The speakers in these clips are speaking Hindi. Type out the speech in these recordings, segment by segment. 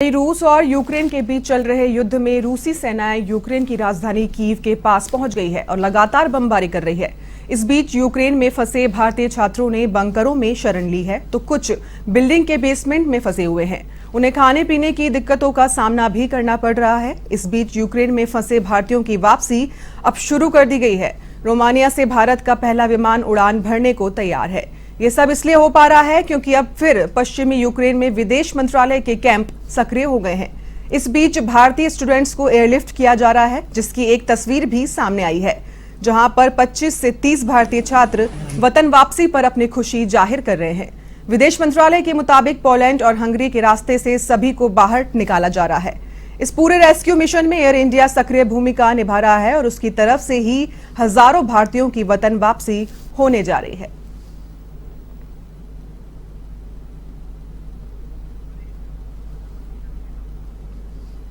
रूस और यूक्रेन के बीच चल रहे युद्ध में रूसी सेनाएं यूक्रेन की राजधानी कीव के पास पहुंच गई है और लगातार बमबारी कर रही है। इस बीच यूक्रेन में फंसे भारतीय छात्रों ने बंकरों में शरण ली है तो कुछ बिल्डिंग के बेसमेंट में फंसे हुए हैं। उन्हें खाने पीने की दिक्कतों का सामना भी करना पड़ रहा है। इस बीच यूक्रेन में फंसे भारतीयों की वापसी अब शुरू कर दी गई है। रोमानिया से भारत का पहला विमान उड़ान भरने को तैयार है। ये सब इसलिए हो पा रहा है क्योंकि अब फिर पश्चिमी यूक्रेन में विदेश मंत्रालय के कैंप सक्रिय हो गए हैं। इस बीच भारतीय स्टूडेंट्स को एयरलिफ्ट किया जा रहा है, जिसकी एक तस्वीर भी सामने आई है, जहां पर 25 से 30 भारतीय छात्र वतन वापसी पर अपनी खुशी जाहिर कर रहे हैं। विदेश मंत्रालय के मुताबिक पोलैंड और हंगरी के रास्ते से सभी को बाहर निकाला जा रहा है। इस पूरे रेस्क्यू मिशन में एयर इंडिया सक्रिय भूमिका निभा रहा है और उसकी तरफ से ही हजारों भारतीयों की वतन वापसी होने जा रही है।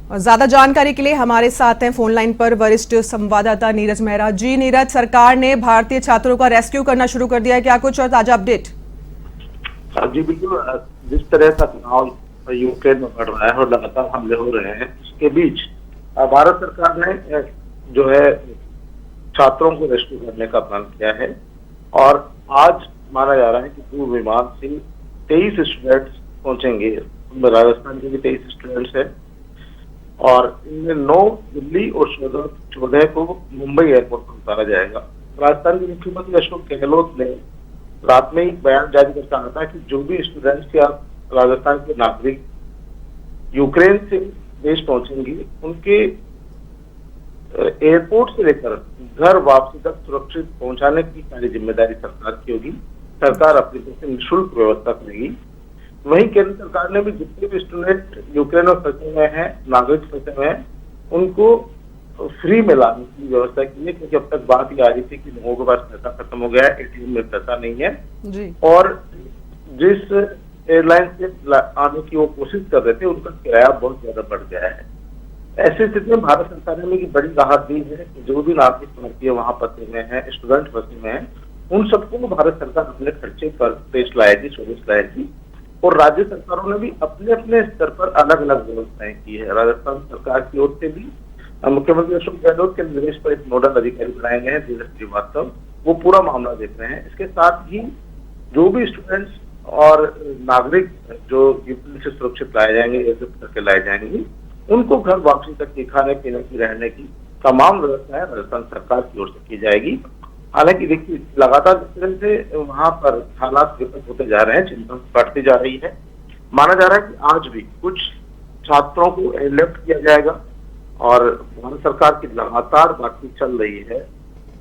और ज्यादा जानकारी के लिए हमारे साथ हैं फोन लाइन पर वरिष्ठ संवाददाता नीरज मेहरा। जी नीरज, सरकार ने भारतीय छात्रों का रेस्क्यू करना शुरू कर दिया है, क्या कुछ और ताजा अपडेट? जी बिल्कुल, जिस तरह का तनाव यूक्रेन में बढ़ रहा है और लगातार हमले हो रहे हैं, इसके बीच भारत सरकार ने जो है छात्रों को रेस्क्यू करने का प्लान किया है और आज माना जा रहा है कि पूर्व विमान से 23 स्टूडेंट्स पहुंचेंगे। उनमें राजस्थान के भी 23 स्टूडेंट्स हैं और इनमें 9 दिल्ली और 14 को मुंबई एयरपोर्ट पर उतारा जाएगा। राजस्थान के मुख्यमंत्री अशोक गहलोत ने रात में एक बयान जारी कर कहा था कि जो भी स्टूडेंट्स या राजस्थान के नागरिक यूक्रेन से देश पहुंचेंगे, उनके एयरपोर्ट से लेकर घर वापसी तक सुरक्षित पहुंचाने की सारी जिम्मेदारी सरकार की होगी। सरकार अपनी तरफ से निःशुल्क व्यवस्था करेगी। वहीं केंद्र सरकार ने भी जितने भी स्टूडेंट यूक्रेन में फंसे हुए हैं, नागरिक फंसे हुए हैं, उनको फ्री में लाने की व्यवस्था की है, क्योंकि अब तक बात ये आ रही थी कि लोगों के पास पैसा खत्म हो गया है, एटीएम में पैसा नहीं है जी। और जिस एयरलाइन से आने की वो कोशिश कर रहे थे, उनका किराया बहुत ज्यादा बढ़ गया है। ऐसी स्थिति में भारत सरकार ने भी बड़ी राहत दी है कि जो भी नागरिक भारतीय वहां फंसे हुए हैं, स्टूडेंट फंसे हुए हैं, उन सबको भारत सरकार अपने खर्चे पर देश लाएगी, स्वदेश लाएगी। और राज्य सरकारों ने भी अपने अपने स्तर पर अलग अलग व्यवस्थाएं की है। राजस्थान सरकार की ओर से भी मुख्यमंत्री अशोक गहलोत के निर्देश पर एक नोडल अधिकारी बनाए गए हैं, धीरज श्रीवास्तव, वो पूरा मामला देख रहे हैं। इसके साथ ही जो भी स्टूडेंट्स और नागरिक जो यूक्रेन से सुरक्षित लाए जाएंगे, एयरलिफ्ट करके लाए जाएंगे, उनको घर वापसी तक की खाने पीने की, रहने की तमाम व्यवस्थाएं राजस्थान सरकार की ओर से की जाएगी। हालांकि देखिए, लगातार जिस तरह से वहां पर हालात विकट होते जा रहे हैं, चिंता बढ़ती जा रही है। माना जा रहा है कि आज भी कुछ छात्रों को एयरलिफ्ट किया जाएगा और भारत सरकार की लगातार बातचीत चल रही है।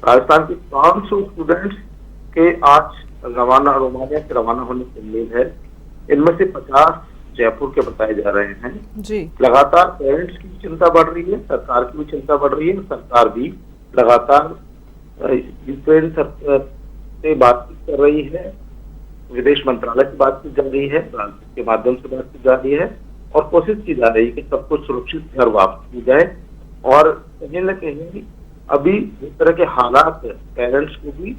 राजस्थान के 500 स्टूडेंट्स के आज रोमानिया से रवाना होने की उम्मीद है। इनमें से 50 जयपुर के बताए जा रहे हैं जी। लगातार पेरेंट्स की चिंता बढ़ रही है, सरकार की भी चिंता बढ़ रही है। सरकार भी लगातार यूक्रेन से बातचीत कर रही है, विदेश मंत्रालय से बातचीत जा रही है, राजदूत के माध्यम से बातचीत जा रही है और कोशिश की जा रही है कि सबको सुरक्षित घर वापस की जाए। और कहीं न कहीं अभी इस तरह के हालात पेरेंट्स को भी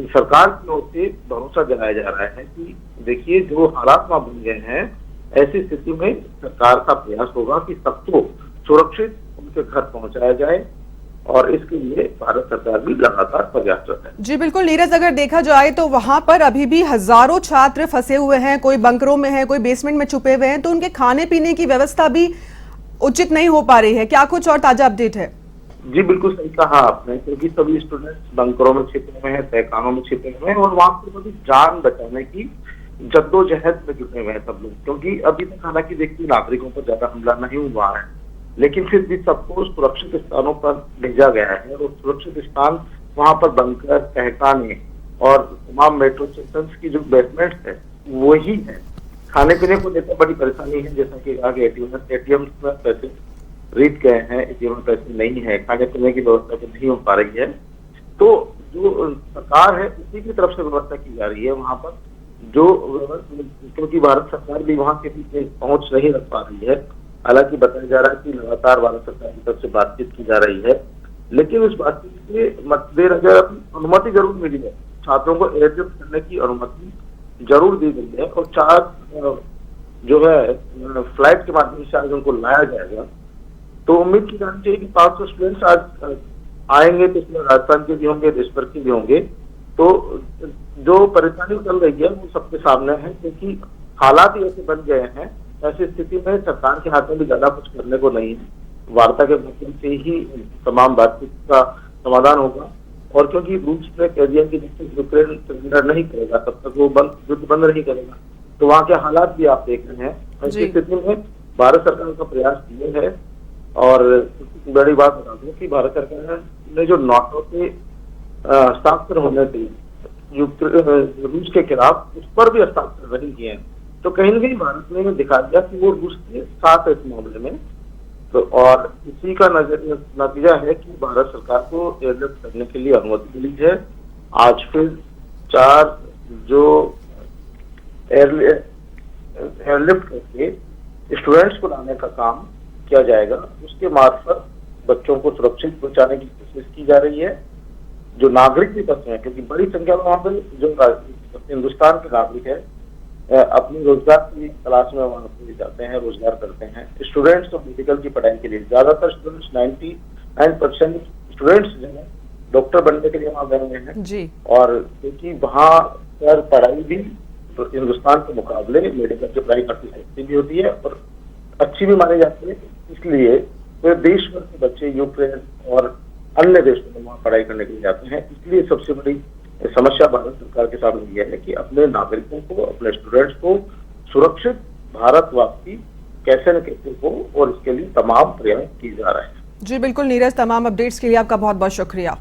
सरकार की ओर से भरोसा दिलाया जा रहा है कि देखिए, जो हालात वहां बन गए हैं, ऐसी स्थिति में सरकार का प्रयास होगा कि सबको सुरक्षित उनके घर पहुंचाया जाए और इसके लिए भारत सरकार भी लगातार प्रयासरत है। जी बिल्कुल नीरज, अगर देखा जाए तो वहां पर अभी भी हजारों छात्र फंसे हुए हैं, कोई बंकरों में है, कोई बेसमेंट में छुपे हुए हैं, तो उनके खाने पीने की व्यवस्था भी उचित नहीं हो पा रही है। क्या कुछ और ताजा अपडेट है? जी बिल्कुल सही कहा आपने, क्योंकि सभी स्टूडेंट्स बंकरों में छिपे हुए हैं, तहखानों में छिपे हुए हैं और वहां पर जान बचाने की जद्दोजहद में जुटे हुए हैं सब लोग। क्योंकि अभी तक हालांकि देखिए, नागरिकों पर ज्यादा हमला नहीं हुआ है, लेकिन फिर भी सबको सुरक्षित स्थानों पर भेजा गया है और सुरक्षित स्थान वहां पर बंकर, तहखाने और तमाम मेट्रो स्टेशन की जो बेसमेंट्स है वही है। खाने पीने को लेकर बड़ी परेशानी है, जैसा कि आगे एटीएम में पैसे रीत गए हैं, एटीएम में पैसे नहीं है, खाने पीने की व्यवस्था तो नहीं हो पा रही है। तो जो सरकार है उसी की तरफ से व्यवस्था की जा रही है वहां पर, जो क्योंकि भारत सरकार भी वहां के बीच पहुंच नहीं रख पा रही है। हालांकि बताया जा रहा है कि लगातार भारत सरकार की तरफ से बातचीत की जा रही है, लेकिन उस बातचीत के मद्देनजर अनुमति जरूर मिली है, छात्रों को एयरलिफ्ट करने की अनुमति जरूर दी गई है और 4 जो है फ्लाइट के माध्यम से आज उनको लाया जाएगा। तो उम्मीद की जानी चाहिए कि 500 स्टूडेंट्स आज आएंगे, तो इसमें राजस्थान के भी होंगे, देश भर के भी होंगे। तो जो परेशानी चल रही है वो सबके सामने है, क्योंकि हालात ही ऐसे बन गए हैं। ऐसी स्थिति में सरकार के हाथ में भी ज्यादा कुछ करने को नहीं है। वार्ता के माध्यम से ही तमाम बातचीत का समाधान होगा। और क्योंकि रूस ने कह दिया कि जब तक यूक्रेन सरेंडर नहीं करेगा तब तक वो युद्ध बंद नहीं करेगा, तो वहाँ के हालात भी आप देख रहे हैं। ऐसी स्थिति में भारत सरकार का प्रयास ये है, और बड़ी बात बता दूं कि भारत सरकार ने जो नाटो के हस्ताक्षर होने थे रूस के खिलाफ, उस पर भी हस्ताक्षर नहीं किए हैं। तो कहीं न कहीं भारत ने दिखा दिया कि वो रूस के साथ है इस मामले में। तो और इसी का नतीजा है कि भारत सरकार को एयरलिफ्ट करने के लिए अनुमति मिली है। आज फिर 4 जो एयरलिफ्ट करके स्टूडेंट्स को लाने का काम किया जाएगा, उसके मार्फत बच्चों को सुरक्षित पहुंचाने की कोशिश की जा रही है। जो नागरिक भी बचे हैं, क्योंकि बड़ी संख्या में वहाँ पर जो हिंदुस्तान के नागरिक है अपनी रोजगार की तलाश में वहाँ पे जाते हैं, रोजगार करते हैं। स्टूडेंट्स तो मेडिकल की पढ़ाई के लिए, ज्यादातर स्टूडेंट्स 99% स्टूडेंट्स जो है डॉक्टर बनने के लिए वहाँ गए हुए हैं जी। और क्योंकि वहाँ पर पढ़ाई भी हिंदुस्तान के मुकाबले मेडिकल की पढ़ाई काफी सस्ती भी होती है और अच्छी भी मानी जाती है। इसलिए वे देश भर के बच्चे यूक्रेन और अन्य देशों में वहाँ पढ़ाई करने के लिए जाते हैं। इसलिए सबसे बड़ी समस्या भारत सरकार के सामने यह है कि अपने नागरिकों को, अपने स्टूडेंट्स को सुरक्षित भारत वापसी कैसे न कैसे हो, और इसके लिए तमाम प्रयास किए जा रहे हैं। जी बिल्कुल नीरज, तमाम अपडेट्स के लिए आपका बहुत बहुत शुक्रिया।